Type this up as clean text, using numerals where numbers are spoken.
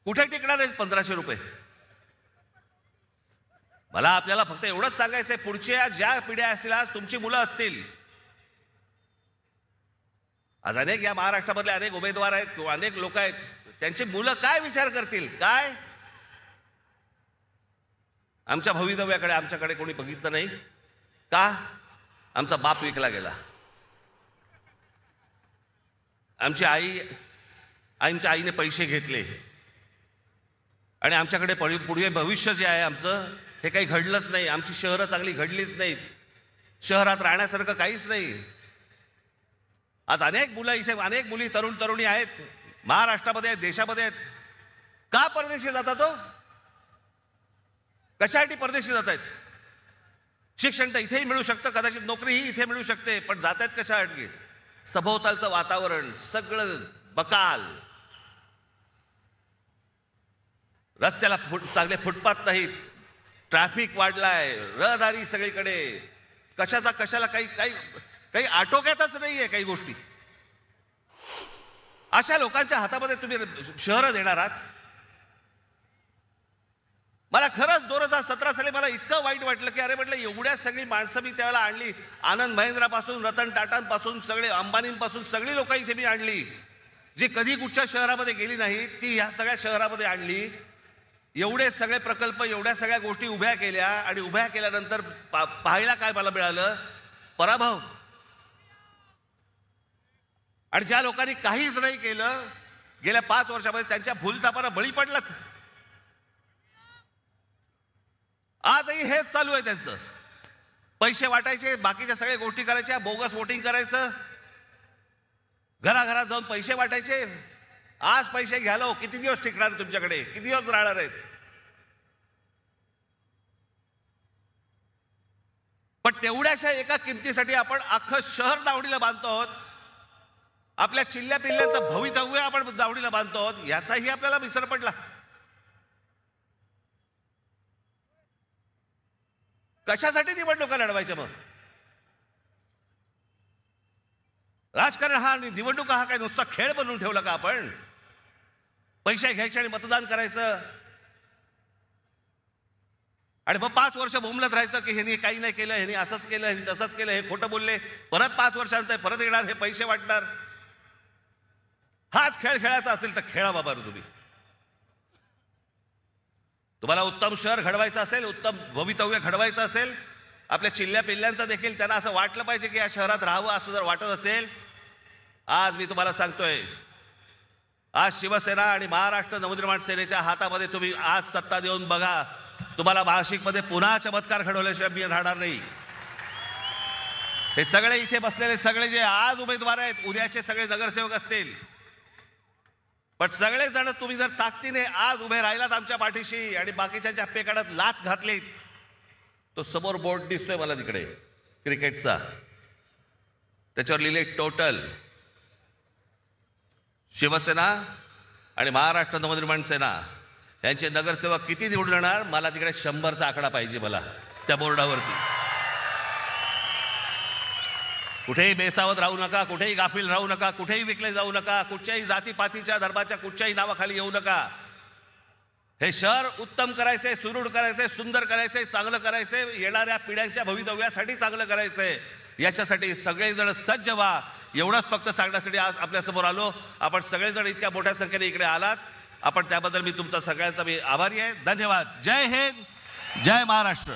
कुठे टिकणार आहेत 1500 रुपये? मला आपल्याला फक्त एवढंच सांगायचंय, पुढच्या ज्या पिढ्या असतील, आज तुमची मुलं असतील, आज अनेक या महाराष्ट्रामधले अनेक उमेदवार आहेत किंवा अनेक लोक आहेत, त्यांची मुलं काय विचार करतील? काय आमच्या भवितव्याकडे आमच्याकडे कोणी बघितलं नाही का? आमचा बाप विकला गेला, आमच्या आईने पैसे घेतले आणि आमच्याकडे पुढे भविष्य जे आहे आमचं, हे काही घडलंच नाही. आमची शहरं चांगली घडलीच नाहीत, शहरात राहण्यासारखं काहीच नाही. आज अनेक मुलं इथे, अनेक मुली, तरुण तरुणी आहेत, महाराष्ट्रामध्ये आहेत, देशामध्ये आहेत. का परदेशी जातात हो? कशासाठी परदेशी जात आहेत? शिक्षण तर इथेही मिळू शकतं, कदाचित नोकरीही इथे मिळू शकते, पण जात आहेत कशासाठी? सभोवतालचं वातावरण सगळं बकाल, रस्त्याला चांगले फुटपाथ नाहीत, ट्रॅफिक वाढलाय, रहदारी सगळीकडे, कशाला काही आटोक्यातच नाहीये काही गोष्टी. अशा लोकांच्या हातामध्ये तुम्ही शहरं देणार आहात? मला खरंच 2017 साली मला इतकं वाईट वाटलं की अरे म्हटलं, एवढ्या सगळी माणसं मी त्यावेळेला आणली, आनंद महिंद्रापासून, रतन टाटांपासून, सगळे अंबानींपासून सगळी लोक इथे मी आणली, जी कधी कुठच्या शहरामध्ये गेली नाही ती ह्या सगळ्या शहरामध्ये आणली. एवढे सगळे प्रकल्प, एवढ्या सगळ्या गोष्टी उभ्या केल्या आणि उभ्या केल्यानंतर पाहायला काय मला मिळालं? पराभव. आणि ज्या लोकांनी काहीच नाही केलं गेल्या 5 वर्षामध्ये, त्यांच्या भूलथापांना बळी पडलात. आजही हेच चालू आहे त्यांचं. पैसे वाटायचे, बाकीच्या सगळ्या गोष्टी करायच्या, बोगस वोटिंग करायचं, घराघरात जाऊन पैसे वाटायचे. आज पैसे घ्यालो, किती दिवस टिकणार तुमच्याकडे? किती दिवस राहणार आहेत? पण तेवढ्याशा एका किमतीसाठी आपण अख्खं शहर दावडीला बांधतो आहोत, आपल्या चिल्ल्या पिल्ल्यांचं भवितव्य आपण दावडीला बांधतो आहोत, याचाही आपल्याला विसर पडला. कशासाठी निवडणुका लढवायच्या? मग राजकारण हा, निवडणुका हा काय नुसता खेळ बनवून ठेवला का आपण? पैसे घ्यायचे आणि मतदान करायचं आणि मग 5 वर्ष बोंबलत राहायचं की ह्यांनी काही नाही केलं, ह्यांनी असंच केलं, ह्यांनी तसंच केलं, हे खोटं बोलले, परत 5 वर्षांनंतर परत येणार, हे पैसे वाटणार. हाच खेळ खेळायचा असेल तर खेळा बाबा. तुम्ही, तुम्हाला उत्तम शहर घडवायचं असेल, उत्तम भवितव्य घडवायचं असेल, आपल्या चिल्ल्या पिल्ल्यांचं देखील त्यांना असं वाटलं पाहिजे की या शहरात राहावं, असं जर वाटत असेल, आज मी तुम्हाला सांगतोय, आज शिवसेना आणि महाराष्ट्र नवनिर्माण सेनेच्या हातामध्ये तुम्ही आज सत्ता देऊन बघा, तुम्हाला नाशिकमध्ये पुन्हा चमत्कार घडवल्याशिवाय मी राहणार नाही. हे सगळे इथे बसलेले सगळे जे आज उमेदवार आहेत, उद्याचे सगळे नगरसेवक असतील, पण सगळेजण तुम्ही जर ताकदीने आज उभे राहिलात आमच्या पाठीशी आणि बाकीच्या जप्पे काढत लात घातलीत, तो समोर बोर्ड दिसतोय मला तिकडे क्रिकेटचा, त्याच्यावर लिहिले टोटल. शिवसेना आणि महाराष्ट्र नवनिर्माण सेना यांचे नगरसेवक किती निवडून येणार? मला तिकडे 100चा आकडा पाहिजे मला त्या बोर्डावरती. कुठेही बेसावत राहू नका, कुठेही गाफील राहू नका, कुठेही विकले जाऊ नका, कुठच्याही जातीपातीच्या धर्माच्या कुठच्याही नावाखाली येऊ नका. हे शहर उत्तम करायचंय, सुदृढ करायचंय, सुंदर करायचंय, चांगलं करायचंय, येणाऱ्या पिढ्यांच्या भवितव्यासाठी चांगलं करायचंय. याच्यासाठी सगळेजण सज्ज व्हा. एवढंच फक्त सांगण्यासाठी आज आपल्यासमोर आलो. आपण सगळेजण इतक्या मोठ्या संख्येने इकडे आलात, आपण त्याबद्दल मी तुमचा सगळ्यांचा मी आभारी आहे. धन्यवाद. जय हिंद, जय महाराष्ट्र.